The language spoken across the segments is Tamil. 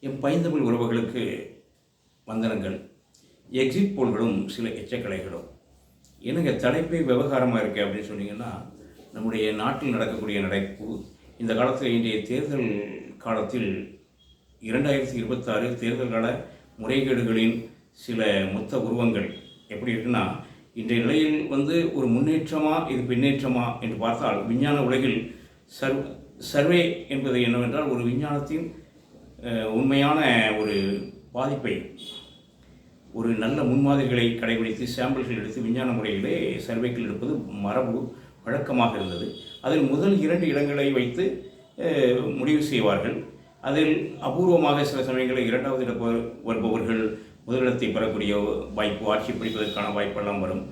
என் பைந்தமிழ் உறவுகளுக்கு வந்தனங்கள். எக்ஸிட் போல்களும் சில எச்சக்கலைகளும். என்னங்க தலைப்பே விவகாரமாக இருக்குது அப்படின்னு சொன்னீங்கன்னா, நம்முடைய நாட்டில் நடக்கக்கூடிய நடப்பு இந்த காலத்தில் இன்றைய தேர்தல் காலத்தில் 2026 தேர்தல் கால முறைகேடுகளின் சில மொத்த உருவங்கள் எப்படி இருக்குன்னா, இன்றைய நிலையில் ஒரு முன்னேற்றமா இது பின்னேற்றமா என்று பார்த்தால், விஞ்ஞான உலகில் சர்வே என்பது என்னவென்றால் ஒரு விஞ்ஞானத்தின் உண்மையான ஒரு பாதிப்பை ஒரு நல்ல முன்மாதிரிகளை கடைபிடித்து சாம்பிள்கள் எடுத்து விஞ்ஞான முறையிலே சர்வேக்கள் எடுப்பது மரபு வழக்கமாக இருந்தது. அதில் முதல் 2 இடங்களை வைத்து முடிவு செய்வார்கள். அதில் அபூர்வமாக சில சமயங்களில் 2வது இட வருபவர்கள் முதலிடத்தை பெறக்கூடிய வாய்ப்பு, ஆட்சி பிடிப்பதற்கான வாய்ப்பெல்லாம் வரும்.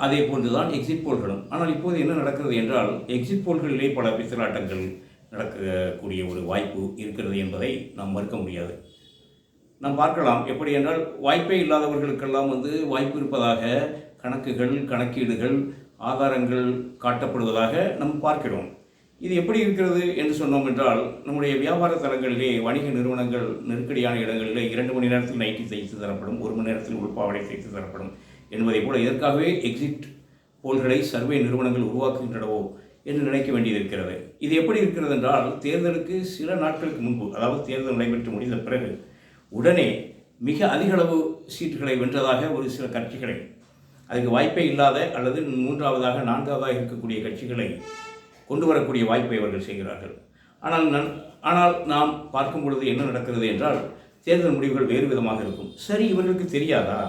அதே போன்றுதான் எக்ஸிட் போல்களும். ஆனால் இப்போது என்ன நடக்கிறது என்றால், எக்ஸிட் போல்களிலே பல பித்தலாட்டங்கள் நடக்கக்கூடிய ஒரு வாய்ப்பு இருக்கிறது என்பதை நாம் மறுக்க முடியாது. நாம் பார்க்கலாம். எப்படி என்றால், வாய்ப்பே இல்லாதவர்களுக்கெல்லாம் வாய்ப்பு இருப்பதாக கணக்குகள், கணக்கீடுகள், ஆதாரங்கள் காட்டப்படுவதாக நாம் பார்க்கிறோம். இது எப்படி இருக்கிறது என்று சொன்னோம் என்றால், நம்முடைய வியாபார தலங்களிலே வணிக நிறுவனங்கள் நெருக்கடியான இடங்களிலே 2 மணி நேரத்தில் நைட்டி தைத்து தரப்படும், 1 மணி நேரத்தில் உள்பாவடை தைத்து தரப்படும் என்பதை போல இதற்காகவே எக்ஸிட் போல்களை சர்வே நிறுவனங்கள் உருவாக்குகின்றனவோ என்று நினைக்க வேண்டியிருக்கிறது. இது எப்படி இருக்கிறது என்றால், தேர்தலுக்கு சில நாட்களுக்கு முன்பு, அதாவது தேர்தல் நடைபெற்று முடிந்த பிறகு உடனே மிக அதிக அளவு சீட்டுகளை வென்றதாக ஒரு சில கட்சிகளை, அதுக்கு வாய்ப்பே இல்லாத அல்லது 3வது 4வது இருக்கக்கூடிய கட்சிகளை கொண்டு வரக்கூடிய வாய்ப்பை அவர்கள் செய்கிறார்கள். ஆனால் நாம் பார்க்கும் பொழுது என்ன நடக்கிறது என்றால், தேர்தல் முடிவுகள் வேறு விதமாக இருக்கும். சரி, இவர்களுக்கு தெரியாதா?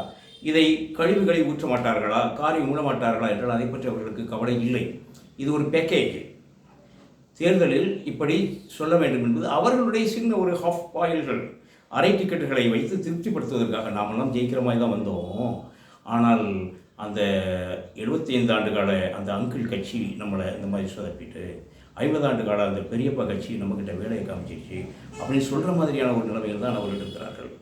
இதை கழிவுகளை ஊற்ற மாட்டார்களா, காரை மூட மாட்டார்களா என்றால் அதை பற்றி அவர்களுக்கு கவலை இல்லை. இது ஒரு பேக்கேஜ். தேர்தலில் இப்படி சொல்ல வேண்டும் என்பது அவர்களுடைய சின்ன ஒரு ஹாஃப் பாயில்கள், அரை டிக்கெட்டுகளை வைத்து திருப்திப்படுத்துவதற்காக. நாமெல்லாம் ஜெயிக்கிற மாதிரி தான் வந்தோம். ஆனால் அந்த 75 ஆண்டு கால அந்த அங்கிள் கட்சி நம்மளை இந்த மாதிரி சொதப்பிட்டு, 50 ஆண்டு கால அந்த பெரியப்பா கட்சி நம்மக்கிட்ட வேலையை காமிச்சிச்சு அப்படின்னு சொல்கிற மாதிரியான ஒரு நிலைமையில் தான் அவர்கள் இருக்கிறார்கள்.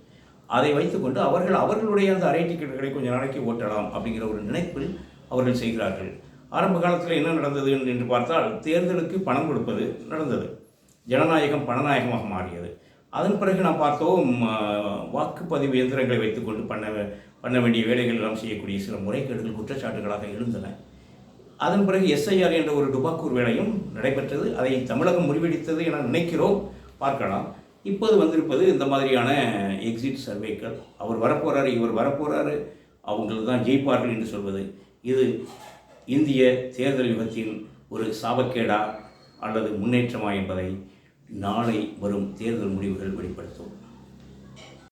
அதை வைத்துக்கொண்டு அவர்களுடைய அந்த அரை டிக்கெட்டுகளை கொஞ்சம் நாளைக்கு ஓட்டலாம் அப்படிங்கிற ஒரு நினைப்பில் அவர்கள் செய்கிறார்கள். ஆரம்ப காலத்தில் என்ன நடந்தது என்று பார்த்தால், தேர்தலுக்கு பணம் கொடுப்பது நடந்தது. ஜனநாயகம் பணநாயகமாக மாறியது. அதன் பிறகு நாம் பார்த்தோம், வாக்குப்பதிவு இயந்திரங்களை வைத்துக்கொண்டு பண்ண வேண்டிய வேலைகள் எல்லாம் செய்யக்கூடிய சில முறைகேடுகள் குற்றச்சாட்டுகளாக எழுந்தன. அதன் பிறகு எஸ்ஐஆர் என்ற ஒரு டுபாக்கூர் வேலையும் நடைபெற்றது. அதை தமிழகம் முறிவடித்தது என நினைக்கிறோம், பார்க்கலாம். இப்போது வந்திருப்பது இந்த மாதிரியான எக்ஸிட் சர்வேக்கள். அவர் வரப்போகிறாரு, இவர் வரப்போகிறாரு, அவங்களுக்கு தான் ஜெயிப்பார்கள் என்று சொல்வது, இது இந்திய தேர்தல் யுகத்தின் ஒரு சாபக்கேடா அல்லது முன்னேற்றமா என்பதை நாளை வரும் தேர்தல் முடிவுகள் வெளிப்படுத்தும்.